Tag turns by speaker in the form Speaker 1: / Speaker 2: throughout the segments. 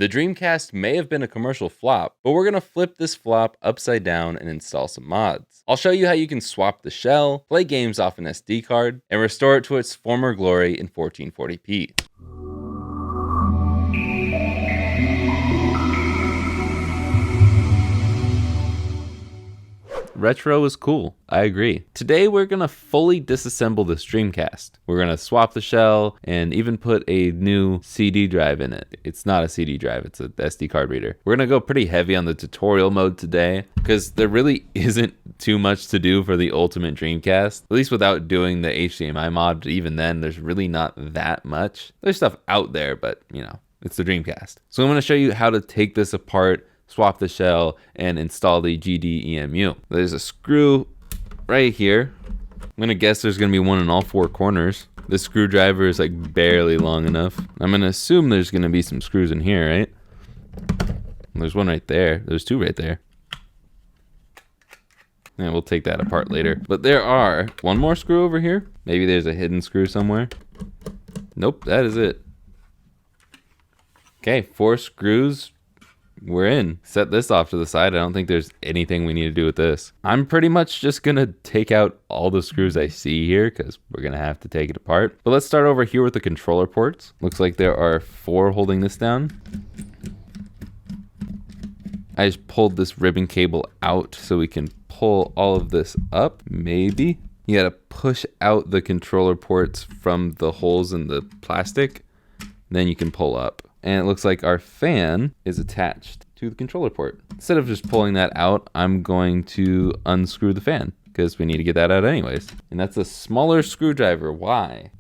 Speaker 1: The Dreamcast may have been a commercial flop, but we're gonna flip this flop upside down and install some mods. I'll show you how you can swap the shell, play games off an SD card, and restore it to its former glory in 1440p. Retro is cool, I agree. Today we're gonna fully disassemble this Dreamcast. We're gonna swap the shell and even put a new CD drive in it. It's not a CD drive, it's an SD card reader. We're gonna go pretty heavy on the tutorial mode today because there really isn't too much to do for the ultimate Dreamcast, at least without doing the HDMI mod. Even then, there's really not that much. There's stuff out there, but you know, it's the Dreamcast. So I'm gonna show you how to take this apart, swap the shell, and install the GDEMU. There's a screw right here. I'm gonna guess there's gonna be one in all four corners. This screwdriver is like barely long enough. I'm gonna assume there's gonna be some screws in here, right? There's one right there. There's two right there. And we'll take that apart later. But there are one more screw over here. Maybe there's a hidden screw somewhere. Nope, that is it. Okay, 4 screws. We're in. Set this off to the side. I don't think there's anything we need to do with this. I'm pretty much just gonna take out all the screws I see here because we're gonna have to take it apart. But let's start over here with the controller ports. Looks like there are 4 holding this down. I just pulled this ribbon cable out so we can pull all of this up. Maybe. You gotta push out the controller ports from the holes in the plastic. Then you can pull up. And it looks like our fan is attached to the controller port. Instead of just pulling that out, I'm going to unscrew the fan because we need to get that out anyways. And that's a smaller screwdriver. Why?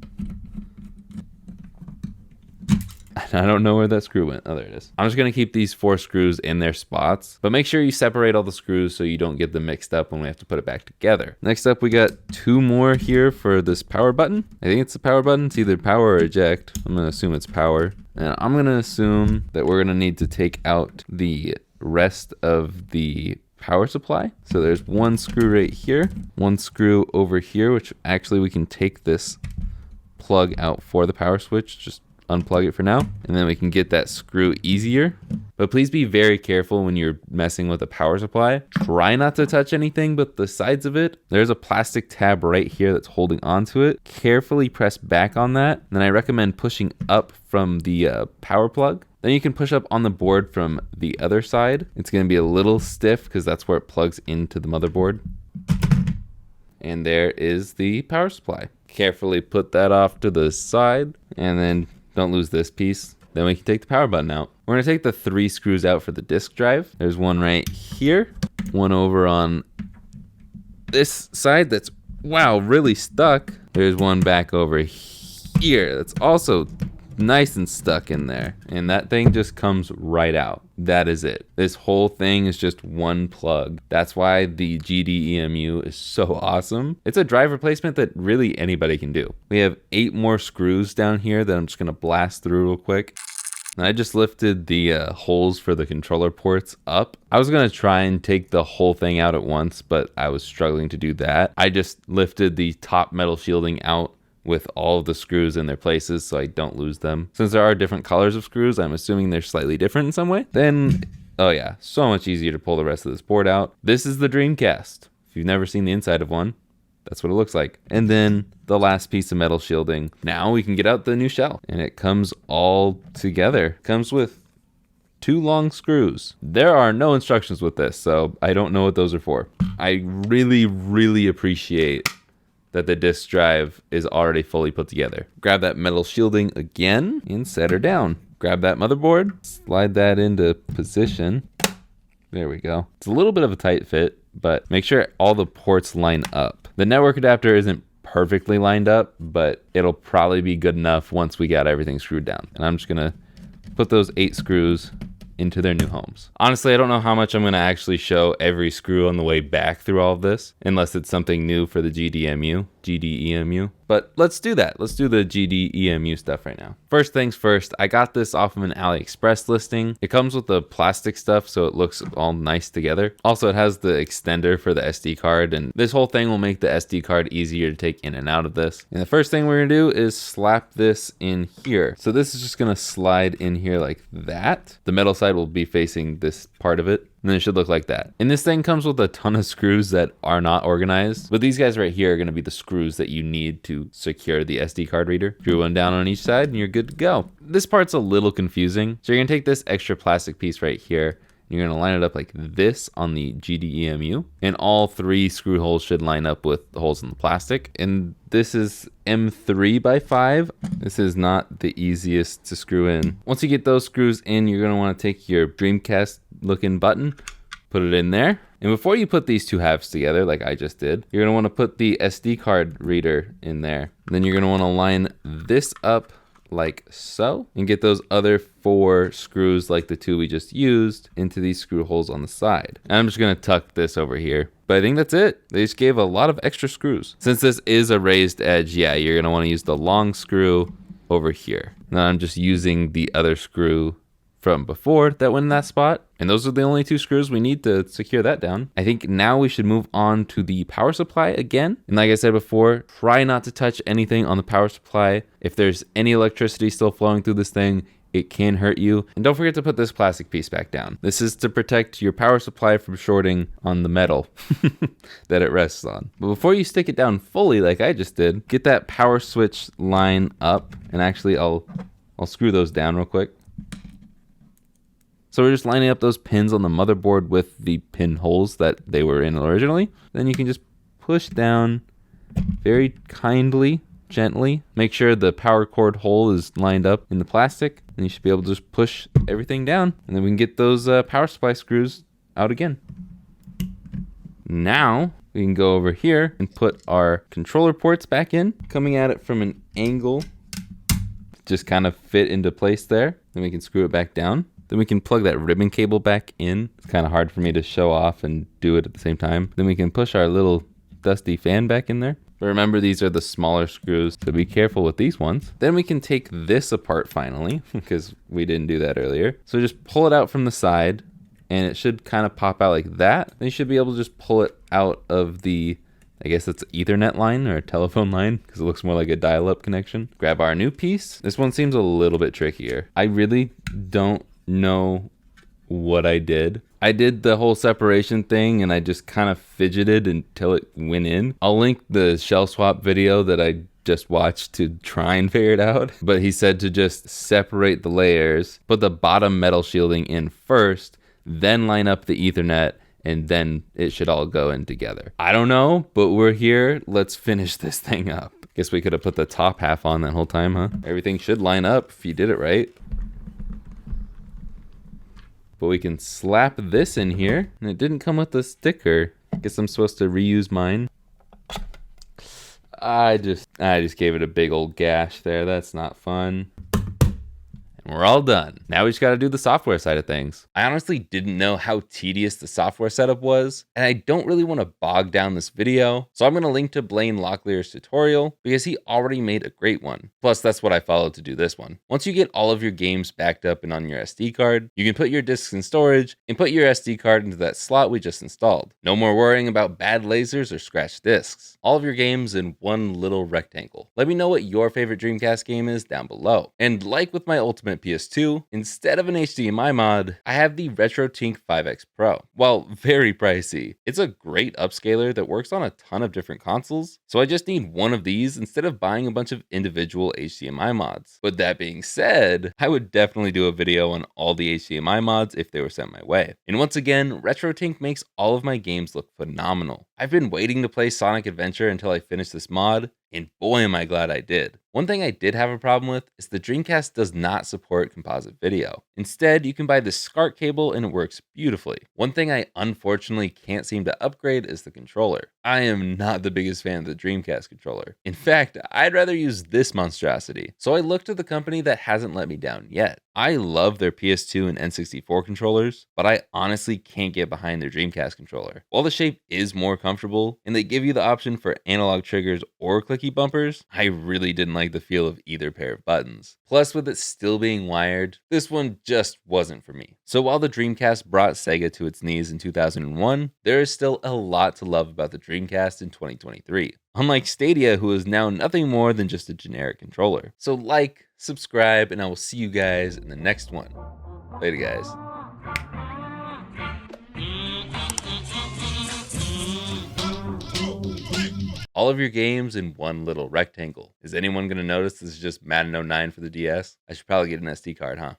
Speaker 1: I don't know where that screw went. Oh, there it is. I'm just gonna keep these 4 screws in their spots, but make sure you separate all the screws so you don't get them mixed up when we have to put it back together. Next up, we got 2 more here for this power button. I think it's the power button. It's either power or eject. I'm gonna assume it's power. And I'm gonna assume that we're gonna need to take out the rest of the power supply. So there's 1 screw right here, 1 screw over here, which actually we can take this plug out for the power switch. Just unplug it for now, and then we can get that screw easier. But please be very careful when you're messing with a power supply. Try not to touch anything but the sides of it. There's a plastic tab right here that's holding onto it. Carefully press back on that. Then I recommend pushing up from the power plug. Then you can push up on the board from the other side. It's going to be a little stiff because that's where it plugs into the motherboard. And there is the power supply. Carefully put that off to the side, and then don't lose this piece. Then we can take the power button out. We're gonna take the 3 screws out for the disk drive. There's one right here, one over on this side that's, wow, really stuck. There's one back over here that's also nice and stuck in there. And that thing just comes right out. That is it. This whole thing is just 1 plug. That's why the GDEMU is so awesome. It's a drive replacement that really anybody can do. We have 8 more screws down here that I'm just gonna blast through real quick. And I just lifted the holes for the controller ports up. I was gonna try and take the whole thing out at once, but I was struggling to do that. I just lifted the top metal shielding out with all of the screws in their places so I don't lose them. Since there are different colors of screws, I'm assuming they're slightly different in some way. Then, oh yeah, so much easier to pull the rest of this board out. This is the Dreamcast. If you've never seen the inside of one, that's what it looks like. And then the last piece of metal shielding. Now we can get out the new shell. And it comes all together. Comes with 2 long screws. There are no instructions with this, so I don't know what those are for. I really, really appreciate that the disk drive is already fully put together. Grab that metal shielding again and set her down. Grab that motherboard, slide that into position. There we go. It's a little bit of a tight fit, but make sure all the ports line up. The network adapter isn't perfectly lined up, but it'll probably be good enough once we got everything screwed down. And I'm just gonna put those 8 screws into their new homes. Honestly, I don't know how much I'm gonna actually show every screw on the way back through all of this, unless it's something new for the GDEMU. GDEMU. But let's do that. Let's do the GDEMU stuff right now. First things first, I got this off of an AliExpress listing. It comes with the plastic stuff, so it looks all nice together. Also, it has the extender for the SD card, and this whole thing will make the SD card easier to take in and out of this. And the first thing we're gonna do is slap this in here. So this is just gonna slide in here like that. The metal side will be facing this part of it, and then it should look like that. And this thing comes with a ton of screws that are not organized, but these guys right here are gonna be the screws that you need to secure the SD card reader. Screw one down on each side and you're good to go. This part's a little confusing. So you're gonna take this extra plastic piece right here, you're gonna line it up like this on the GDEMU, and all 3 screw holes should line up with the holes in the plastic. And this is M3x5. This is not the easiest to screw in. Once you get those screws in, you're gonna wanna take your Dreamcast looking button, put it in there. And before you put these 2 halves together, like I just did, you're gonna wanna put the SD card reader in there. Then you're gonna wanna line this up like so, and get those other 4 screws like the 2 we just used into these screw holes on the side. And I'm just gonna tuck this over here. But I think that's it. They just gave a lot of extra screws. Since this is a raised edge, yeah, you're gonna wanna use the long screw over here. Now I'm just using the other screw from before that went in that spot. And those are the only 2 screws we need to secure that down. I think now we should move on to the power supply again. And like I said before, try not to touch anything on the power supply. If there's any electricity still flowing through this thing, it can hurt you. And don't forget to put this plastic piece back down. This is to protect your power supply from shorting on the metal that it rests on. But before you stick it down fully like I just did, get that power switch line up. And actually I'll screw those down real quick. So we're just lining up those pins on the motherboard with the pin holes that they were in originally. Then you can just push down very kindly, gently. Make sure the power cord hole is lined up in the plastic, and you should be able to just push everything down. And then we can get those power supply screws out again. Now we can go over here and put our controller ports back in, coming at it from an angle, just kind of fit into place there. Then we can screw it back down. Then we can plug that ribbon cable back in. It's kind of hard for me to show off and do it at the same time. Then we can push our little dusty fan back in there. But remember, these are the smaller screws, so be careful with these ones. Then we can take this apart finally, because we didn't do that earlier. So just pull it out from the side, and it should kind of pop out like that. Then you should be able to just pull it out of the, I guess it's an Ethernet line or a telephone line, because it looks more like a dial-up connection. Grab our new piece. This one seems a little bit trickier. I really don't know what I did. I did the whole separation thing and I just kind of fidgeted until it went in. I'll link the shell swap video that I just watched to try and figure it out. But he said to just separate the layers, put the bottom metal shielding in first, then line up the Ethernet, and then it should all go in together. I don't know, but we're here. Let's finish this thing up. Guess we could have put the top half on that whole time, huh? Everything should line up if you did it right. But we can slap this in here, and it didn't come with a sticker. Guess I'm supposed to reuse mine. I just gave it a big old gash there. That's not fun. And we're all done. Now we just got to do the software side of things. I honestly didn't know how tedious the software setup was, and I don't really want to bog down this video, so I'm going to link to Blaine Locklear's tutorial because he already made a great one. Plus, that's what I followed to do this one. Once you get all of your games backed up and on your SD card, you can put your discs in storage and put your SD card into that slot we just installed. No more worrying about bad lasers or scratched discs. All of your games in one little rectangle. Let me know what your favorite Dreamcast game is down below. And like with my Ultimate PS2, instead of an HDMI mod, I have the RetroTink 5X Pro. While very pricey, it's a great upscaler that works on a ton of different consoles, so I just need one of these instead of buying a bunch of individual HDMI mods. But that being said, I would definitely do a video on all the HDMI mods if they were sent my way. And once again, RetroTink makes all of my games look phenomenal. I've been waiting to play Sonic Adventure until I finish this mod, and boy am I glad I did. One thing I did have a problem with is the Dreamcast does not support composite video. Instead, you can buy the SCART cable and it works beautifully. One thing I unfortunately can't seem to upgrade is the controller. I am not the biggest fan of the Dreamcast controller. In fact, I'd rather use this monstrosity. So I looked to the company that hasn't let me down yet. I love their PS2 and N64 controllers, but I honestly can't get behind their Dreamcast controller. While the shape is more comfortable and they give you the option for analog triggers or clicky bumpers, I really didn't like the feel of either pair of buttons. Plus, with it still being wired, this one just wasn't for me. So while the Dreamcast brought Sega to its knees in 2001, there is still a lot to love about the Dreamcast in 2023. Unlike Stadia, who is now nothing more than just a generic controller. So like, subscribe, and I will see you guys in the next one. Later, guys. All of your games in one little rectangle. Is anyone going to notice this is just Madden 09 for the DS? I should probably get an SD card, huh?